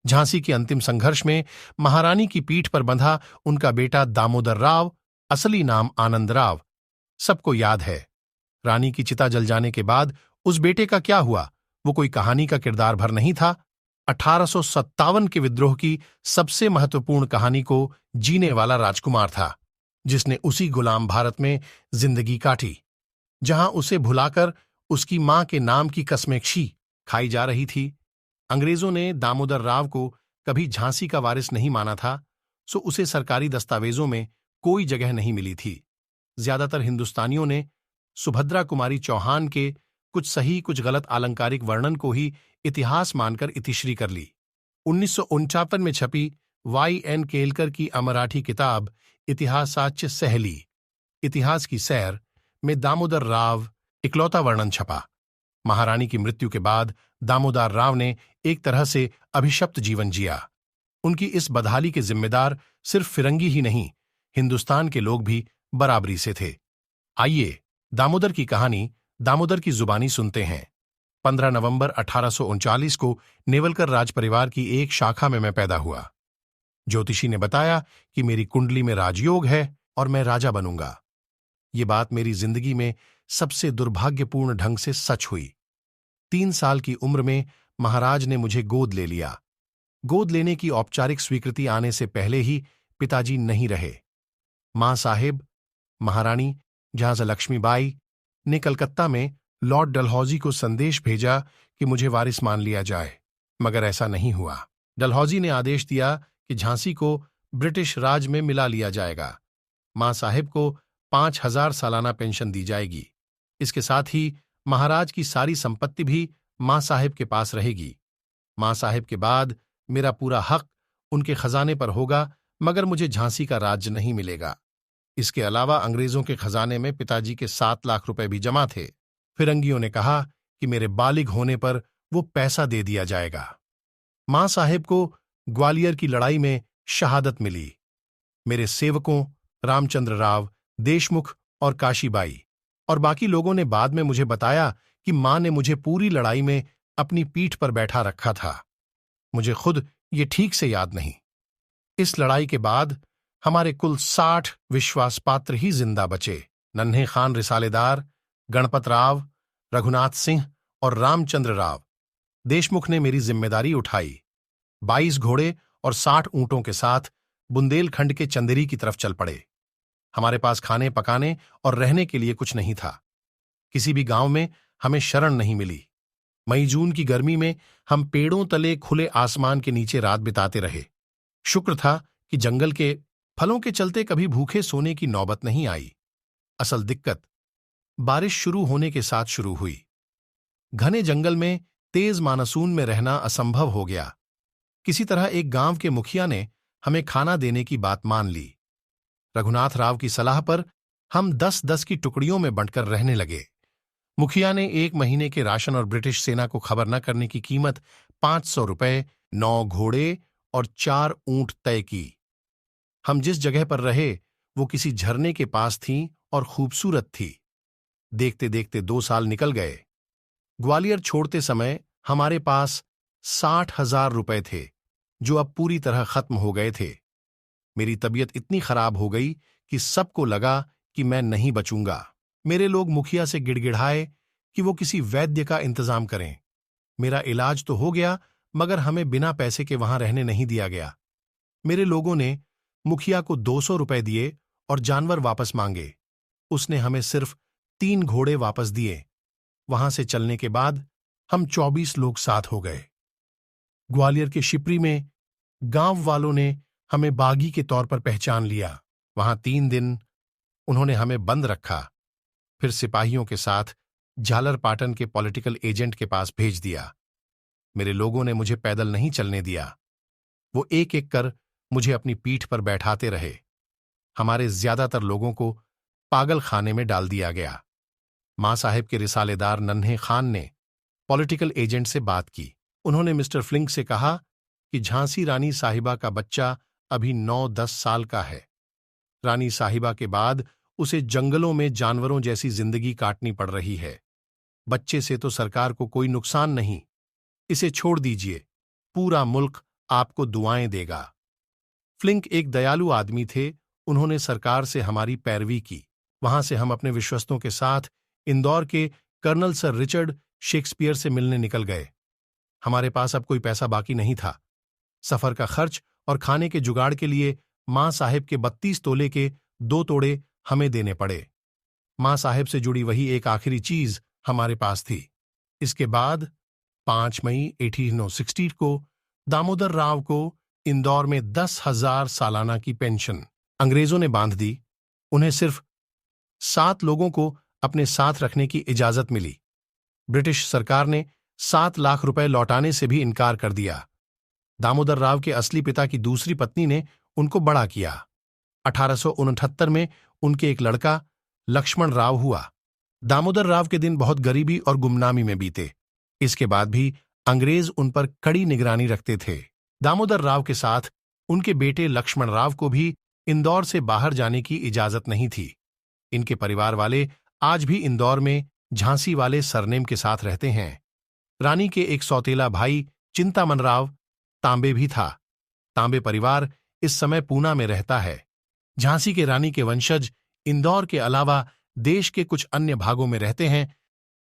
झांसी के अंतिम संघर्ष में महारानी की पीठ पर बंधा उनका बेटा दामोदर राव, असली नाम आनंद राव, सबको याद है। रानी की चिता जल जाने के बाद उस बेटे का क्या हुआ, वो कोई कहानी का किरदार भर नहीं था। 1857 के विद्रोह की सबसे महत्वपूर्ण कहानी को जीने वाला राजकुमार था, जिसने उसी गुलाम भारत में जिंदगी काटी, जहां उसे भुलाकर उसकी मां के नाम की कसमें खाई जा रही थी। अंग्रेजों ने दामोदर राव को कभी झांसी का वारिस नहीं माना था, सो उसे सरकारी दस्तावेजों में कोई जगह नहीं मिली थी। ज्यादातर हिंदुस्तानियों ने सुभद्रा कुमारी चौहान के कुछ सही कुछ गलत आलंकारिक वर्णन को ही इतिहास मानकर इतिश्री कर ली। 1949 में छपी Y.N. केलकर की अमराठी किताब इतिहासाच्य सहली, इतिहास की सैर में दामोदर राव इकलौता वर्णन छपा। महारानी की मृत्यु के बाद दामोदर राव ने एक तरह से अभिशप्त जीवन जिया। उनकी इस बदहाली के जिम्मेदार सिर्फ फिरंगी ही नहीं, हिंदुस्तान के लोग भी बराबरी से थे। आइए दामोदर की कहानी दामोदर की जुबानी सुनते हैं। 15 नवंबर 1839 को नेवलकर राजपरिवार की एक शाखा में मैं पैदा हुआ। ज्योतिषी ने बताया कि मेरी कुंडली में राजयोग है और मैं राजा बनूंगा। ये बात मेरी जिंदगी में सबसे दुर्भाग्यपूर्ण ढंग से सच हुई। 3 साल की उम्र में महाराज ने मुझे गोद ले लिया। गोद लेने की औपचारिक स्वीकृति आने से पहले ही पिताजी नहीं रहे। मां साहेब, महारानी जहां लक्ष्मीबाई ने कलकत्ता में लॉर्ड डलहौजी को संदेश भेजा कि मुझे वारिस मान लिया जाए, मगर ऐसा नहीं हुआ। डलहौजी ने आदेश दिया कि झांसी को ब्रिटिश राज में मिला लिया जाएगा। मां साहेब को 5,000 सालाना पेंशन दी जाएगी। इसके साथ ही महाराज की सारी संपत्ति भी मां साहेब के पास रहेगी। मां साहेब के बाद मेरा पूरा हक उनके खजाने पर होगा, मगर मुझे झांसी का राज्य नहीं मिलेगा। इसके अलावा अंग्रेजों के खजाने में पिताजी के 7 लाख रुपए भी जमा थे। फिरंगियों ने कहा कि मेरे बालिग होने पर वो पैसा दे दिया जाएगा। मां साहेब को ग्वालियर की लड़ाई में शहादत मिली। मेरे सेवकों रामचंद्र राव, देशमुख और काशीबाई और बाकी लोगों ने बाद में मुझे बताया कि मां ने मुझे पूरी लड़ाई में अपनी पीठ पर बैठा रखा था। मुझे खुद ये ठीक से याद नहीं। इस लड़ाई के बाद हमारे कुल 60 विश्वास पात्र ही जिंदा बचे। नन्हे खान रिसालेदार, गणपत राव, रघुनाथ सिंह और रामचंद्र राव। देशमुख ने मेरी जिम्मेदारी उठाई। 22 घोड़े और 60 ऊंटों के साथ बुंदेलखंड के चंदेरी की तरफ चल पड़े। हमारे पास खाने पकाने और रहने के लिए कुछ नहीं था। किसी भी गांव में हमें शरण नहीं मिली। मई जून की गर्मी में हम पेड़ों तले खुले आसमान के नीचे रात बिताते रहे। शुक्र था कि जंगल के फलों के चलते कभी भूखे सोने की नौबत नहीं आई। असल दिक्कत बारिश शुरू होने के साथ शुरू हुई। घने जंगल में तेज मानसून में रहना असंभव हो गया। किसी तरह एक गांव के मुखिया ने हमें खाना देने की बात मान ली। रघुनाथ राव की सलाह पर हम 10-10 की टुकड़ियों में बंटकर रहने लगे। मुखिया ने 1 महीने के राशन और ब्रिटिश सेना को खबर न करने की कीमत 500 रुपए, 9 घोड़े और 4 ऊंट तय की। हम जिस जगह पर रहे वो किसी झरने के पास थी और खूबसूरत थी। देखते देखते 2 साल निकल गए। ग्वालियर छोड़ते समय हमारे पास 60,000 रुपए थे, जो अब पूरी तरह खत्म हो गए थे। मेरी तबीयत इतनी खराब हो गई कि सबको लगा कि मैं नहीं बचूंगा। मेरे लोग मुखिया से गिड़गिड़ाए कि वो किसी वैद्य का इंतजाम करें। मेरा इलाज तो हो गया, मगर हमें बिना पैसे के वहां रहने नहीं दिया गया। मेरे लोगों ने मुखिया को 200 रुपए दिए और जानवर वापस मांगे। उसने हमें सिर्फ 3 घोड़े वापस दिए। वहां से चलने के बाद हम 24 लोग साथ हो गए। ग्वालियर के शिपरी में गांव वालों ने हमें बागी के तौर पर पहचान लिया। वहां 3 दिन उन्होंने हमें बंद रखा, फिर सिपाहियों के साथ झालरपाटन के पॉलिटिकल एजेंट के पास भेज दिया। मेरे लोगों ने मुझे पैदल नहीं चलने दिया। वो एक एक कर मुझे अपनी पीठ पर बैठाते रहे। हमारे ज्यादातर लोगों को पागल खाने में डाल दिया गया। मां साहेब के रिसालेदार नन्हे खान ने पॉलिटिकल एजेंट से बात की। उन्होंने मिस्टर फ्लिंक से कहा कि झांसी रानी साहिबा का बच्चा अभी 9-10 साल का है। रानी साहिबा के बाद उसे जंगलों में जानवरों जैसी जिंदगी काटनी पड़ रही है। बच्चे से तो सरकार को कोई नुकसान नहीं, इसे छोड़ दीजिए। पूरा मुल्क आपको दुआएं देगा। फ्लिंक एक दयालु आदमी थे। उन्होंने सरकार से हमारी पैरवी की। वहां से हम अपने विश्वस्तों के साथ इंदौर के कर्नल सर रिचर्ड शेक्सपियर से मिलने निकल गए। हमारे पास अब कोई पैसा बाकी नहीं था। सफर का खर्च और खाने के जुगाड़ के लिए मां साहेब के 32 तोले के 2 तोड़े हमें देने पड़े। मां साहेब से जुड़ी वही एक आखिरी चीज हमारे पास थी। इसके बाद 5 मई 1860 को दामोदर राव को इंदौर में 10,000 सालाना की पेंशन अंग्रेजों ने बांध दी। उन्हें सिर्फ 7 लोगों को अपने साथ रखने की इजाजत मिली। ब्रिटिश सरकार ने 7 लाख रुपए लौटाने से भी इनकार कर दिया। दामोदर राव के असली पिता की दूसरी पत्नी ने उनको बड़ा किया। 1869 में उनके एक लड़का लक्ष्मण राव हुआ। दामोदर राव के दिन बहुत गरीबी और गुमनामी में बीते। इसके बाद भी अंग्रेज उन पर कड़ी निगरानी रखते थे। दामोदर राव के साथ उनके बेटे लक्ष्मण राव को भी इंदौर से बाहर जाने की इजाजत नहीं थी। इनके परिवार वाले आज भी इंदौर में झांसी वाले सरनेम के साथ रहते हैं। रानी के एक सौतेला भाई चिंतामन राव तांबे भी था। तांबे परिवार इस समय पूना में रहता है। झांसी के रानी के वंशज इंदौर के अलावा देश के कुछ अन्य भागों में रहते हैं,